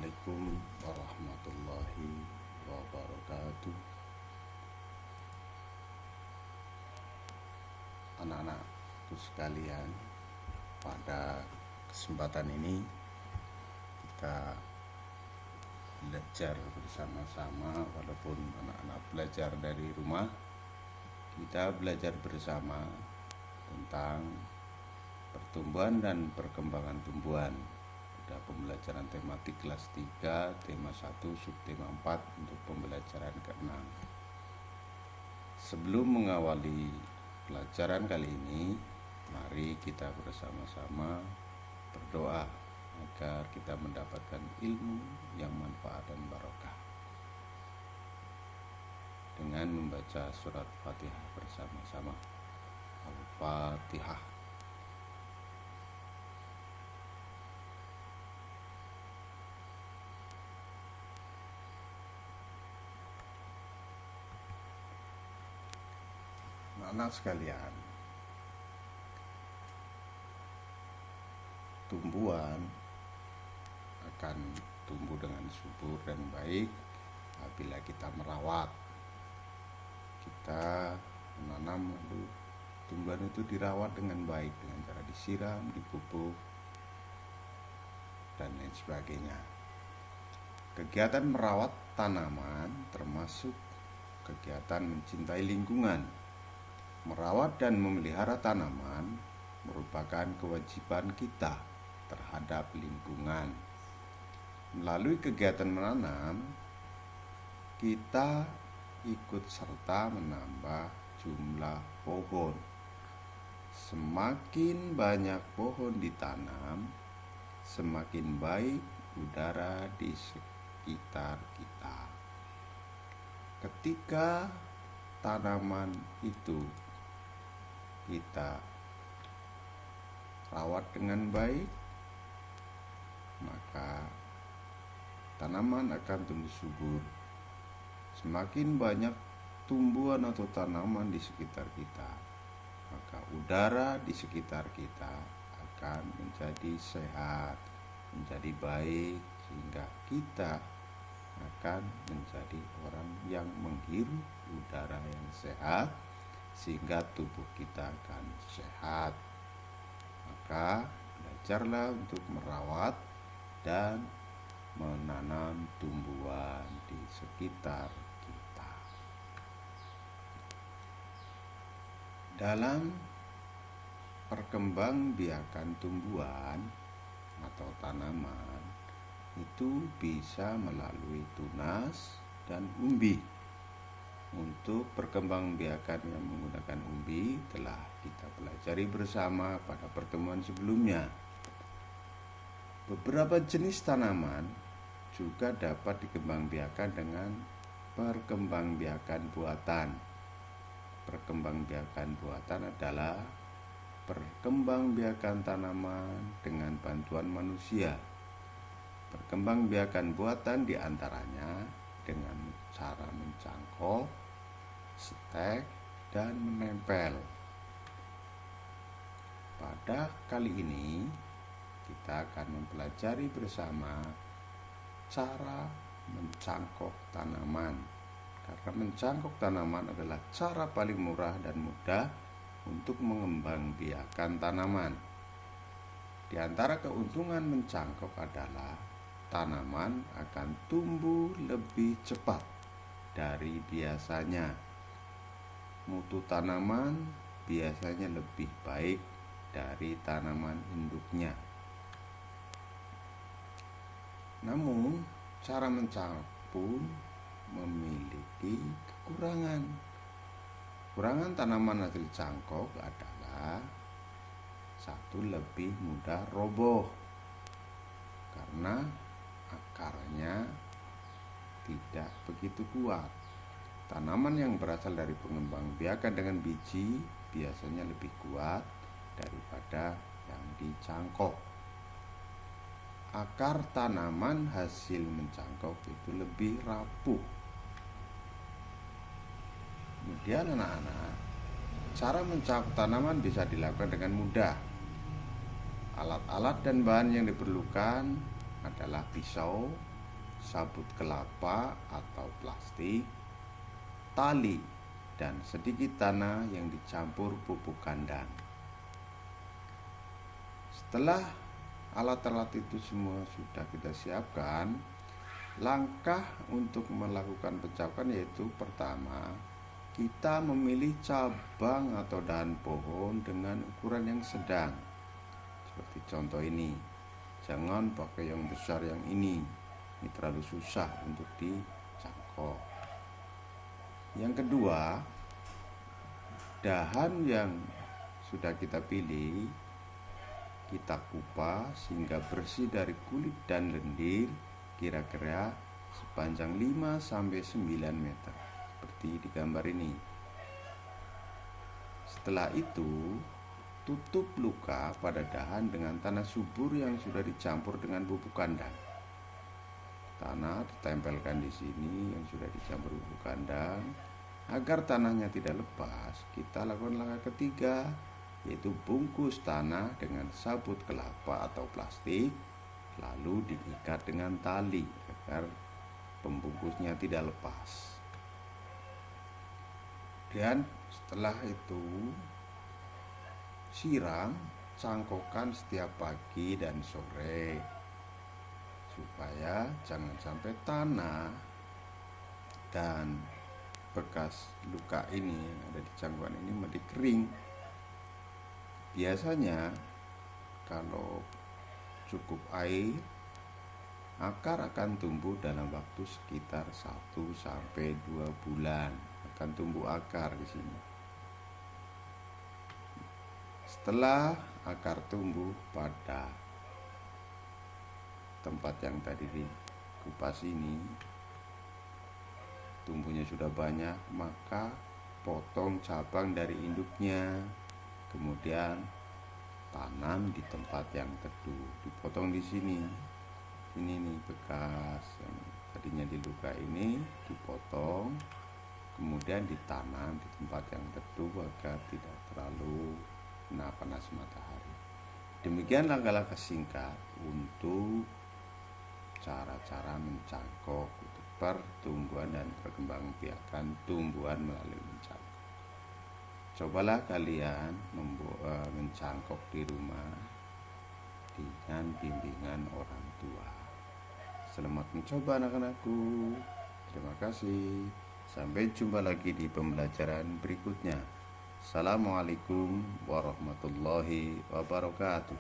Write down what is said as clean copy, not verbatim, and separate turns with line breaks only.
Assalamualaikum warahmatullahi wabarakatuh. Anak-anakku sekalian, pada kesempatan ini kita belajar bersama-sama. Walaupun anak-anak belajar dari rumah, kita belajar bersama tentang pertumbuhan dan perkembangan tumbuhan. Ada pembelajaran tematik kelas 3, tema 1, subtema 4 untuk pembelajaran ke-6. Sebelum mengawali pelajaran kali ini, mari kita bersama-sama berdoa agar kita mendapatkan ilmu yang manfaat dan barokah dengan membaca surat Fatihah bersama-sama. Al-Fatihah. Anak sekalian, tumbuhan akan tumbuh dengan subur dan baik apabila kita merawat. Kita menanam, lalu tumbuhan itu dirawat dengan baik dengan cara disiram, dipupuk, dan lain sebagainya. Kegiatan merawat tanaman termasuk kegiatan mencintai lingkungan. Merawat dan memelihara tanaman merupakan kewajiban kita terhadap lingkungan. Melalui kegiatan menanam, kita ikut serta menambah jumlah pohon. Semakin banyak pohon ditanam, semakin baik udara di sekitar kita. Ketika tanaman itu kita rawat dengan baik, maka tanaman akan tumbuh subur. Semakin banyak tumbuhan atau tanaman di sekitar kita, maka udara di sekitar kita akan menjadi sehat, menjadi baik, sehingga kita akan menjadi orang yang menghirup udara yang sehat, sehingga tubuh kita akan sehat. Maka belajarlah untuk merawat dan menanam tumbuhan di sekitar kita. Dalam perkembangbiakan tumbuhan atau tanaman itu bisa melalui tunas dan umbi. Untuk perkembangbiakan yang menggunakan umbi telah kita pelajari bersama pada pertemuan sebelumnya. Beberapa jenis tanaman juga dapat dikembangbiakan dengan perkembangbiakan buatan. Perkembangbiakan buatan adalah perkembangbiakan tanaman dengan bantuan manusia. Perkembangbiakan buatan diantaranya dengan cara mencangkok, stek, dan menempel. Pada kali ini kita akan mempelajari bersama cara mencangkok tanaman. Karena mencangkok tanaman adalah cara paling murah dan mudah untuk mengembangbiakan tanaman. Di antara keuntungan mencangkok adalah tanaman akan tumbuh lebih cepat dari biasanya. Mutu tanaman biasanya lebih baik dari tanaman induknya. Namun, cara mencangkok pun memiliki kekurangan. Kekurangan tanaman hasil cangkok adalah satu, lebih mudah roboh karena akarnya tidak begitu kuat. Tanaman yang berasal dari pengembangbiakan dengan biji biasanya lebih kuat daripada yang dicangkok. Akar tanaman hasil mencangkok itu lebih rapuh. Kemudian anak-anak, cara mencangkok tanaman bisa dilakukan dengan mudah. Alat-alat dan bahan yang diperlukan adalah pisau, sabut kelapa atau plastik, tali, dan sedikit tanah yang dicampur pupuk kandang. Setelah alat-alat itu semua sudah kita siapkan, langkah untuk melakukan pencabukan yaitu pertama, kita memilih cabang atau dahan pohon dengan ukuran yang sedang. Seperti contoh ini, jangan pakai yang besar yang ini terlalu susah untuk dicangkok. Yang kedua, dahan yang sudah kita pilih kita kupas hingga bersih dari kulit dan lendir, kira-kira sepanjang 5-9 meter seperti di gambar ini. Setelah itu, tutup luka pada dahan dengan tanah subur yang sudah dicampur dengan pupuk kandang. Tanah ditempelkan di sini yang sudah dicampur pupuk kandang. Agar tanahnya tidak lepas, kita lakukan langkah ketiga, yaitu bungkus tanah dengan sabut kelapa atau plastik, lalu diikat dengan tali agar pembungkusnya tidak lepas. Dan setelah itu siram cangkokan setiap pagi dan sore supaya jangan sampai tanah dan bekas luka ini yang ada di cangkokan ini menjadi kering. Biasanya kalau cukup air, akar akan tumbuh dalam waktu sekitar 1-2 bulan. Akan tumbuh akar di sini. Setelah akar tumbuh pada tempat yang tadi dikupas ini, tumbuhnya sudah banyak, maka potong cabang dari induknya, kemudian tanam di tempat yang teduh. Dipotong di sini. Ini nih bekas yang tadinya di luka ini dipotong, kemudian ditanam di tempat yang teduh agar tidak terlalu kena panas matahari. Demikian langkah-langkah singkat untuk cara-cara mencangkok pertumbuhan dan perkembangbiakan tumbuhan melalui mencangkok. Cobalah kalian mencangkok di rumah dengan bimbingan orang tua. Selamat mencoba anak-anakku. Terima kasih. Sampai jumpa lagi di pembelajaran berikutnya. Assalamualaikum warahmatullahi wabarakatuh.